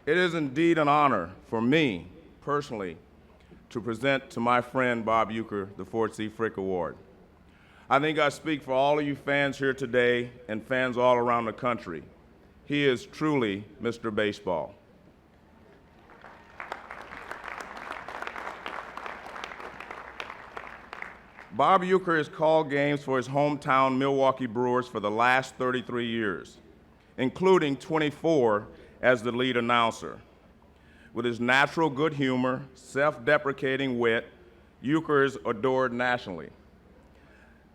It is indeed an honor for me, personally, to present to my friend Bob Uecker the Ford C. Frick Award. I think I speak for all of you fans here today and fans all around the country. He is truly Mr. Baseball. Bob Uecker has called games for his hometown Milwaukee Brewers for the last 33 years, including 24 as the lead announcer. With his natural good humor, self-deprecating wit, Uecker is adored nationally,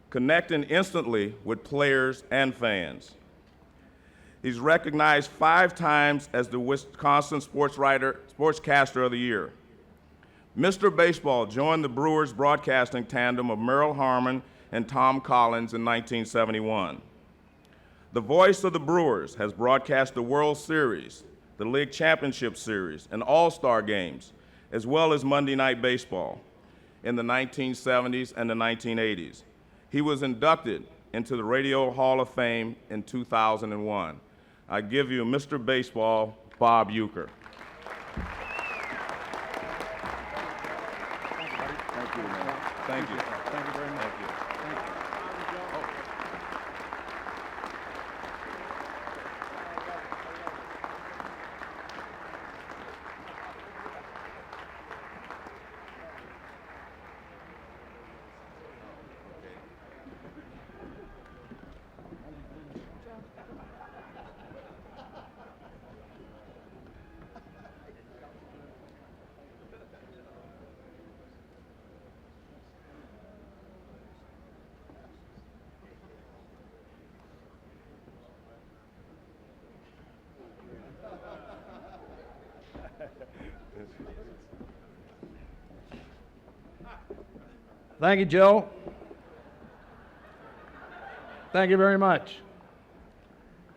connecting instantly with players and fans. He's recognized 5 times as the Wisconsin Sportscaster of the Year. Mr. Baseball joined the Brewers broadcasting tandem of Merrill Harmon and Tom Collins in 1971. The voice of the Brewers has broadcast the World Series, the League Championship Series, and All-Star games, as well as Monday Night Baseball in the 1970s and the 1980s. He was inducted into the Radio Hall of Fame in 2001. I give you Mr. Baseball, Bob Uecker. Thank you, man. Thank you. Thank you very much. Thank you. Thank you, Joe. Thank you very much.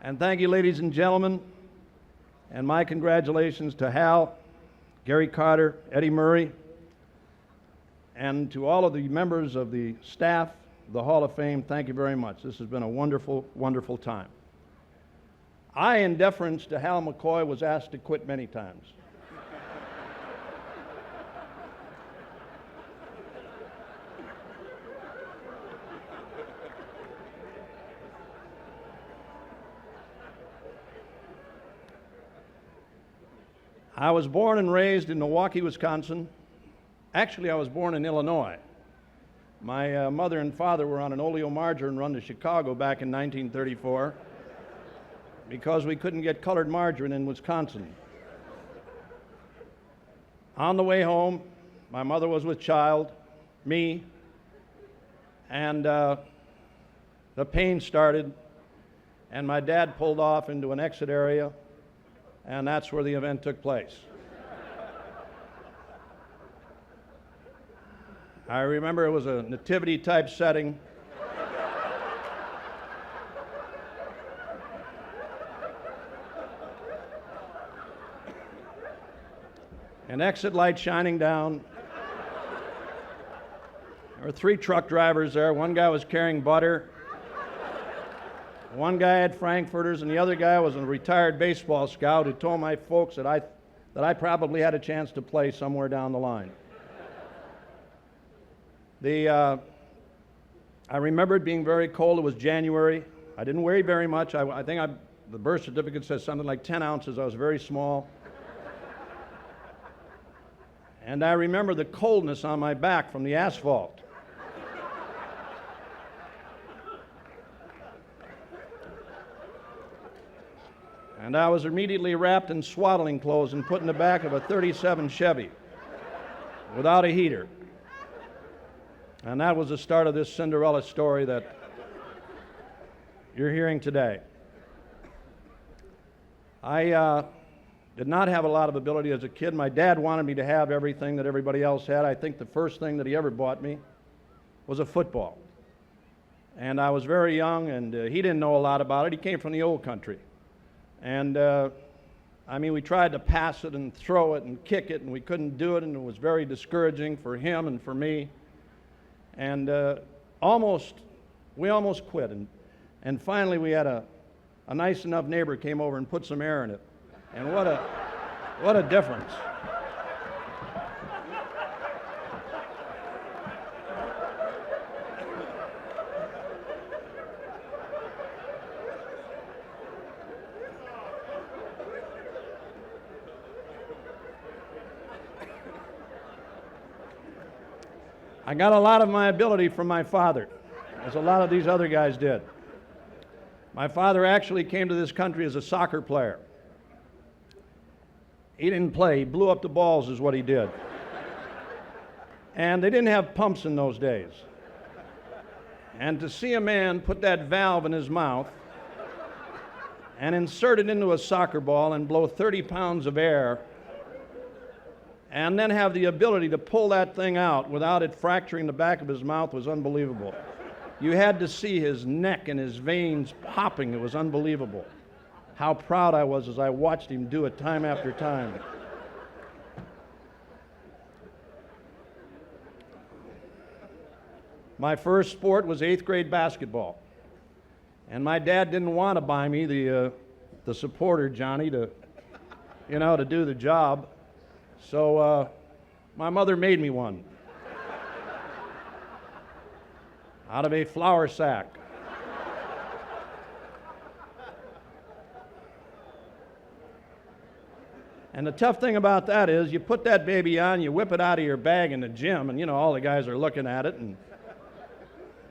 And thank you, ladies and gentlemen. And my congratulations to Hal, Gary Carter, Eddie Murray, and to all of the members of the staff of the Hall of Fame. Thank you very much. This has been a wonderful, wonderful time. I, in deference to Hal McCoy, was asked to quit many times. I was born and raised in Milwaukee, Wisconsin. Actually, I was born in Illinois. My mother and father were on an oleomargarine run to Chicago back in 1934 because we couldn't get colored margarine in Wisconsin. On the way home, my mother was with child, me, and the pain started, and my dad pulled off into an exit area, and that's where the event took place. I remember it was a nativity type setting. An exit light shining down. There were 3 truck drivers there. One guy was carrying butter. One guy had frankfurters, and the other guy was a retired baseball scout who told my folks that I probably had a chance to play somewhere down the line. I remember it being very cold. It was January. I didn't weigh very much. I think the birth certificate says something like 10 ounces. I was very small. And I remember the coldness on my back from the asphalt. And I was immediately wrapped in swaddling clothes and put in the back of a 37 Chevy without a heater. And that was the start of this Cinderella story that you're hearing today. I did not have a lot of ability as a kid. My dad wanted me to have everything that everybody else had. I think the first thing that he ever bought me was a football. And I was very young, and he didn't know a lot about it. He came from the old country. And we tried to pass it and throw it and kick it, and we couldn't do it, and it was very discouraging for him and for me. And we almost quit. And finally we had a nice enough neighbor came over and put some air in it. And What a difference. I got a lot of my ability from my father, as a lot of these other guys did. My father actually came to this country as a soccer player. He didn't play, he blew up the balls is what he did. And they didn't have pumps in those days. And to see a man put that valve in his mouth and insert it into a soccer ball and blow 30 pounds of air and then have the ability to pull that thing out without it fracturing the back of his mouth was unbelievable. You had to see his neck and his veins popping. It was unbelievable. How proud I was as I watched him do it time after time. My first sport was 8th grade basketball. And my dad didn't want to buy me the supporter, Johnny, to do the job. So my mother made me one out of a flour sack. And the tough thing about that is you put that baby on, you whip it out of your bag in the gym, and all the guys are looking at it, and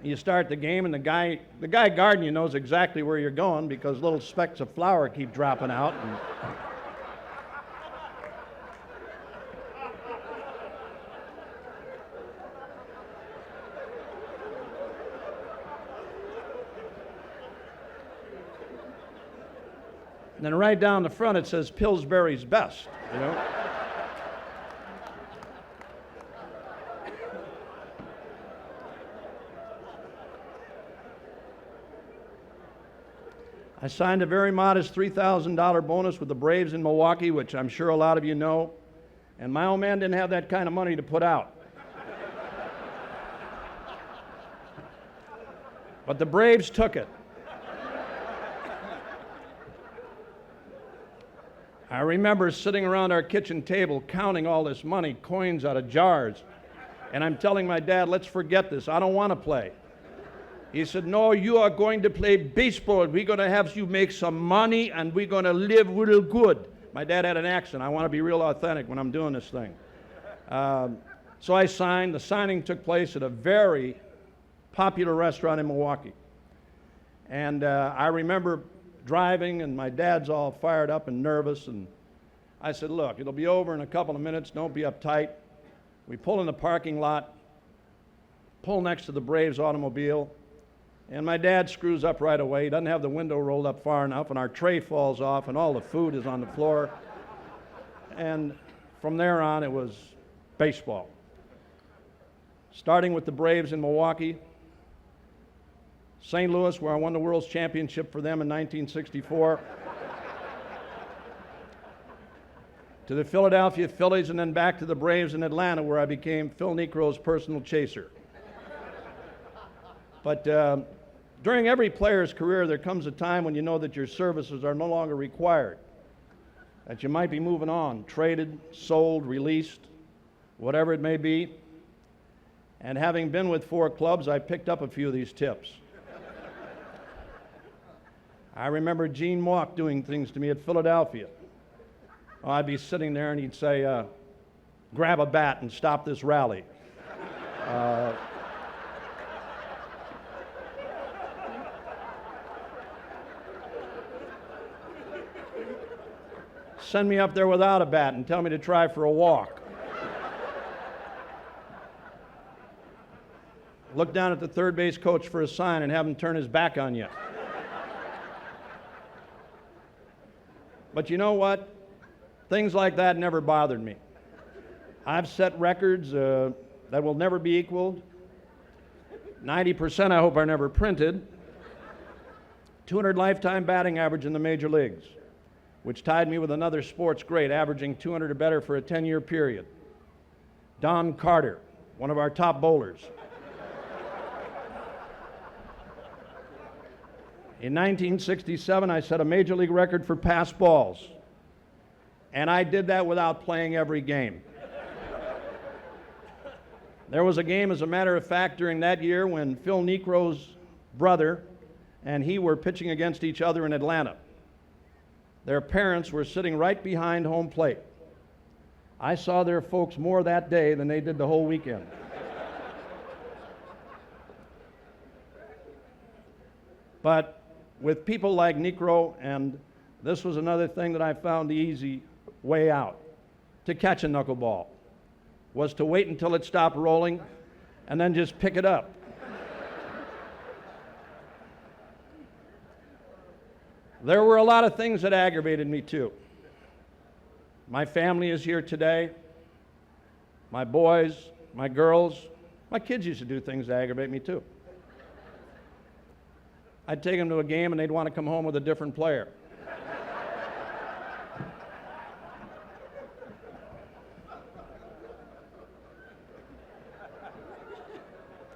you start the game, and the guy guarding you knows exactly where you're going because little specks of flour keep dropping out. And then right down the front it says Pillsbury's best, I signed a very modest $3,000 bonus with the Braves in Milwaukee, which I'm sure a lot of you know, and my old man didn't have that kind of money to put out. But the Braves took it. I remember sitting around our kitchen table counting all this money, coins out of jars, and I'm telling my dad, let's forget this, I don't want to play. He said, no, you are going to play baseball. We're going to have you make some money, and we're going to live real good. My dad had an accent. I want to be real authentic when I'm doing this thing. So I signed. The signing took place at a very popular restaurant in Milwaukee. And I remember driving, and my dad's all fired up and nervous, and I said, look, it'll be over in a couple of minutes, don't be uptight. We pull in the parking lot, pull next to the Braves automobile, and my dad screws up right away. He doesn't have the window rolled up far enough, and our tray falls off, and all the food is on the floor. And from there on, it was baseball. Starting with the Braves in Milwaukee, St. Louis, where I won the World's Championship for them in 1964, to the Philadelphia Phillies, and then back to the Braves in Atlanta, where I became Phil Niekro's personal chaser. But during every player's career, there comes a time when you know that your services are no longer required, that you might be moving on, traded, sold, released, whatever it may be. And having been with 4 clubs, I picked up a few of these tips. I remember Gene Mauch doing things to me at Philadelphia. I'd be sitting there and he'd say, grab a bat and stop this rally. Send me up there without a bat and tell me to try for a walk. Look down at the third base coach for a sign and have him turn his back on you. But you know what? Things like that never bothered me. I've set records that will never be equaled. 90% I hope are never printed. 200 lifetime batting average in the major leagues, which tied me with another sports great, averaging 200 or better for a 10-year period. Don Carter, one of our top bowlers. In 1967, I set a major league record for pass balls. And I did that without playing every game. There was a game, as a matter of fact, during that year when Phil Niekro's brother and he were pitching against each other in Atlanta. Their parents were sitting right behind home plate. I saw their folks more that day than they did the whole weekend. But with people like Niekro, and this was another thing that I found the easy way out, to catch a knuckleball, was to wait until it stopped rolling and then just pick it up. There were a lot of things that aggravated me too. My family is here today. My boys, my girls, my kids used to do things that aggravate me too. I'd take them to a game and they'd want to come home with a different player.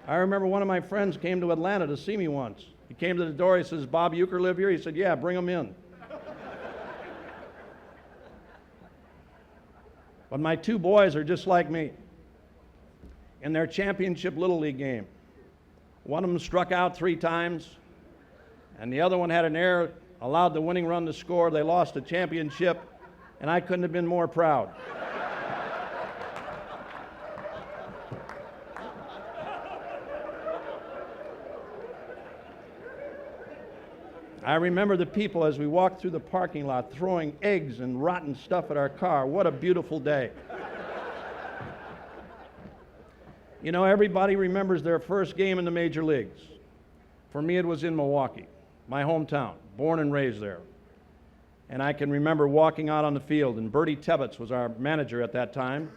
I remember one of my friends came to Atlanta to see me once. He came to the door, he says, "Bob Uecker live here?" He said, "Yeah, bring him in." But my two boys are just like me. In their championship Little League game, one of them struck out 3 times, and the other one had an error, allowed the winning run to score. They lost the championship, and I couldn't have been more proud. I remember the people as we walked through the parking lot throwing eggs and rotten stuff at our car. What a beautiful day. You know, everybody remembers their first game in the major leagues. For me, it was in Milwaukee, my hometown, born and raised there. And I can remember walking out on the field, and Bertie Tebbetts was our manager at that time,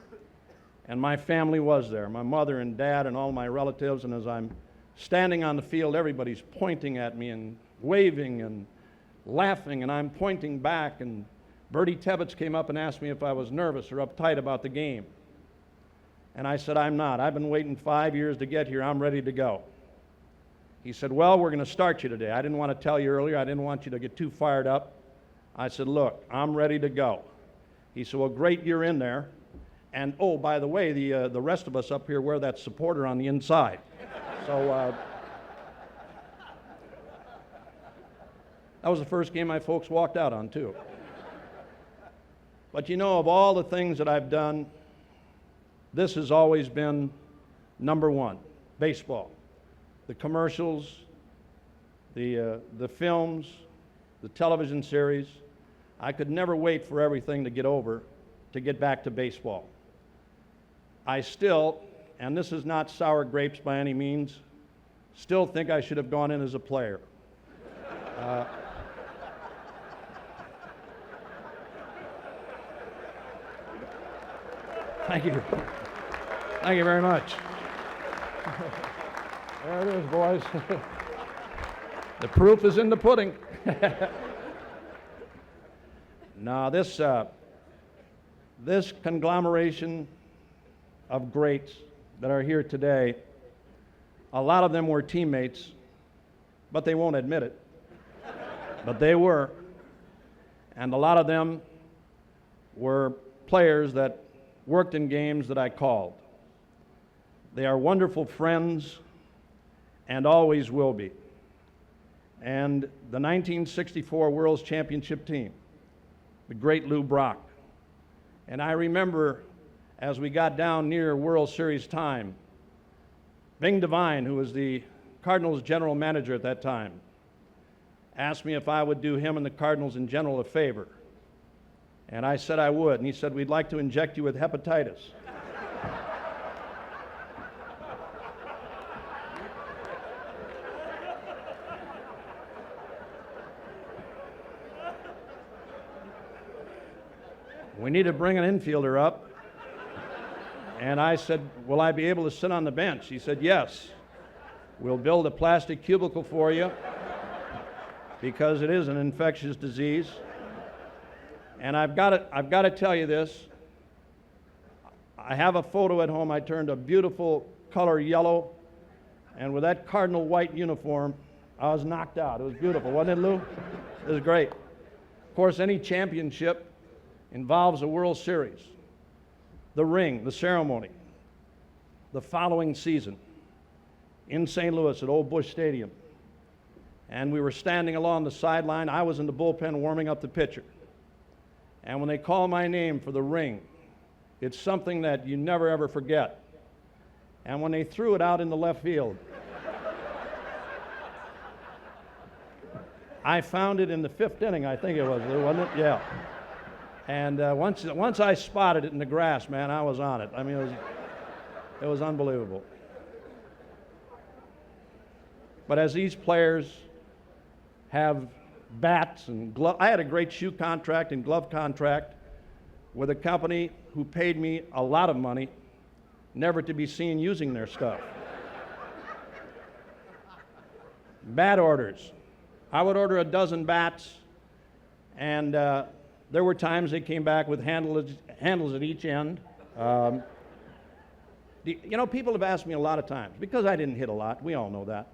and my family was there, my mother and dad and all my relatives, and as I'm standing on the field, everybody's pointing at me and waving and laughing, and I'm pointing back, and Bertie Tebbetts came up and asked me if I was nervous or uptight about the game. And I said, "I'm not. I've been waiting 5 years to get here. I'm ready to go." He said, "Well, we're going to start you today. I didn't want to tell you earlier. I didn't want you to get too fired up." I said, "Look, I'm ready to go." He said, "Well, great, you're in there. And, oh, by the way, the rest of us up here wear that supporter on the inside." So that was the first game my folks walked out on, too. But you know, of all the things that I've done, this has always been number one, baseball. The commercials, the films, the television series. I could never wait for everything to get over to get back to baseball. I still, and this is not sour grapes by any means, still think I should have gone in as a player. Thank you. Thank you very much. There it is, boys. The proof is in the pudding. Now, this conglomeration of greats that are here today, a lot of them were teammates, but they won't admit it. But they were. And a lot of them were players that worked in games that I called. They are wonderful friends and always will be. And the 1964 World Championship team, the great Lou Brock. And I remember as we got down near World Series time, Bing Devine, who was the Cardinals general manager at that time, asked me if I would do him and the Cardinals in general a favor. And I said I would, and he said, "We'd like to inject you with hepatitis." We need to bring an infielder up. And I said, "Will I be able to sit on the bench?" He said, "Yes. We'll build a plastic cubicle for you because it is an infectious disease." And I've got to tell you this. I have a photo at home. I turned a beautiful color yellow, and with that cardinal white uniform, I was knocked out. It was beautiful, wasn't it, Lou? It was great. Of course, any championship involves a World Series, the ring, the ceremony, the following season in St. Louis at Old Busch Stadium. And we were standing along the sideline. I was in the bullpen warming up the pitcher. And when they call my name for the ring, it's something that you never ever forget. And when they threw it out in the left field, I found it in the 5th inning, I think it was, wasn't it? Yeah. And once I spotted it in the grass, man, I was on it. I mean, it was unbelievable. But as these players have bats and gloves, I had a great shoe contract and glove contract with a company who paid me a lot of money never to be seen using their stuff. Bat orders. I would order a dozen bats, and there were times they came back with handles at each end. People have asked me a lot of times, because I didn't hit a lot, we all know that,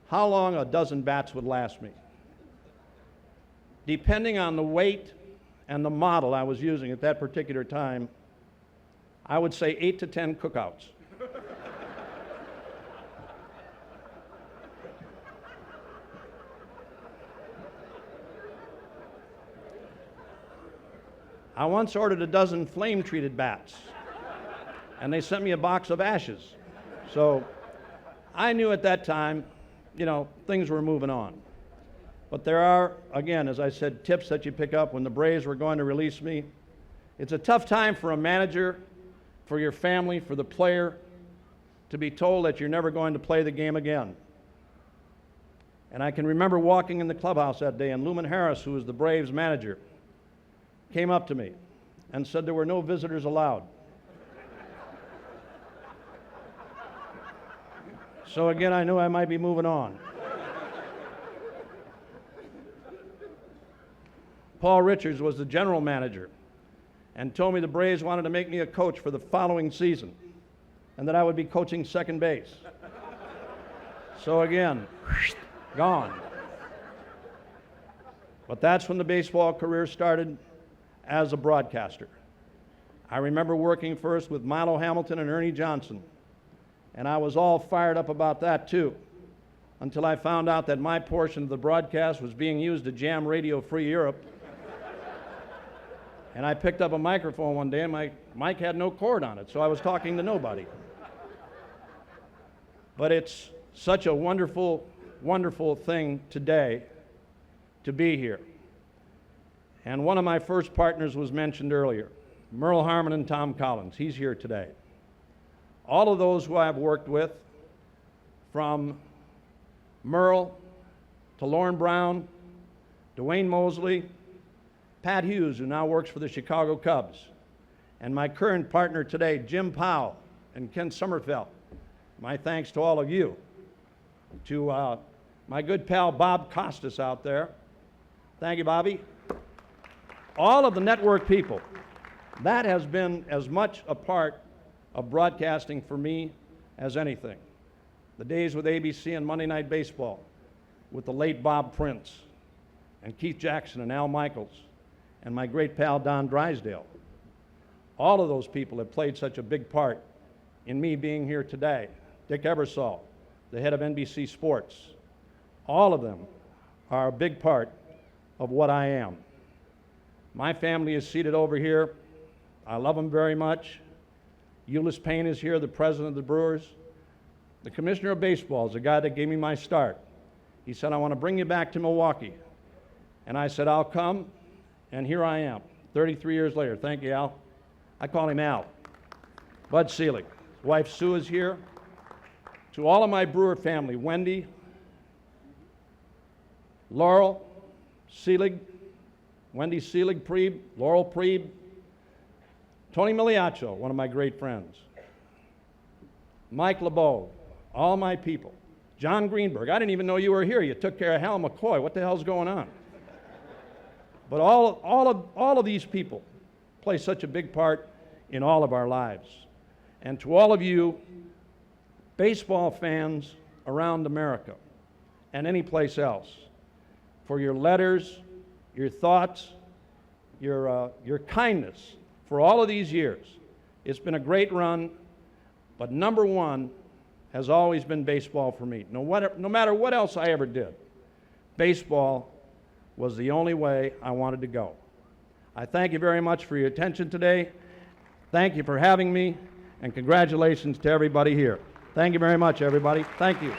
how long a dozen bats would last me. Depending on the weight and the model I was using at that particular time, I would say 8 to 10 cookouts. I once ordered a dozen flame-treated bats, and they sent me a box of ashes. So I knew at that time, things were moving on. But there are, again, as I said, tips that you pick up when the Braves were going to release me. It's a tough time for a manager, for your family, for the player, to be told that you're never going to play the game again. And I can remember walking in the clubhouse that day, and Luman Harris, who was the Braves manager, came up to me and said there were no visitors allowed. So again, I knew I might be moving on. Paul Richards was the general manager and told me the Braves wanted to make me a coach for the following season and that I would be coaching second base. So again, gone. But that's when the baseball career started as a broadcaster. I remember working first with Milo Hamilton and Ernie Johnson, and I was all fired up about that too, until I found out that my portion of the broadcast was being used to jam Radio Free Europe. And I picked up a microphone one day, and my mic had no cord on it, so I was talking to nobody. But it's such a wonderful, wonderful thing today to be here. And one of my first partners was mentioned earlier, Merle Harmon and Tom Collins. He's here today. All of those who I've worked with, from Merle to Lauren Brown, Dwayne Mosley, Pat Hughes, who now works for the Chicago Cubs, and my current partner today, Jim Powell and Ken Sommerfeld. My thanks to all of you. To my good pal Bob Costas out there. Thank you, Bobby. All of the network people. That has been as much a part of broadcasting for me as anything. The days with ABC and Monday Night Baseball, with the late Bob Prince, and Keith Jackson and Al Michaels, and my great pal Don Drysdale. All of those people have played such a big part in me being here today. Dick Ebersol, the head of NBC Sports. All of them are a big part of what I am. My family is seated over here. I love them very much. Ulice Payne is here, the president of the Brewers. The commissioner of baseball is the guy that gave me my start. He said, I want to bring you back to Milwaukee. And I said, I'll come. And here I am, 33 years later. Thank you, Al. I call him Al. Bud Selig. His wife Sue is here. To all of my Brewer family, Wendy, Laurel, Selig, Wendy Selig Prieb, Laurel Prieb, Tony Miliaccio, one of my great friends, Mike LeBeau, all my people, John Greenberg. I didn't even know you were here. You took care of Hal McCoy. What the hell's going on? But all of these people play such a big part in all of our lives. And to all of you baseball fans around America and any place else, for your letters, your thoughts, your kindness for all of these years. It's been a great run, but number one has always been baseball for me. No matter what else I ever did, baseball was the only way I wanted to go. I thank you very much for your attention today. Thank you for having me, and congratulations to everybody here. Thank you very much, everybody. Thank you.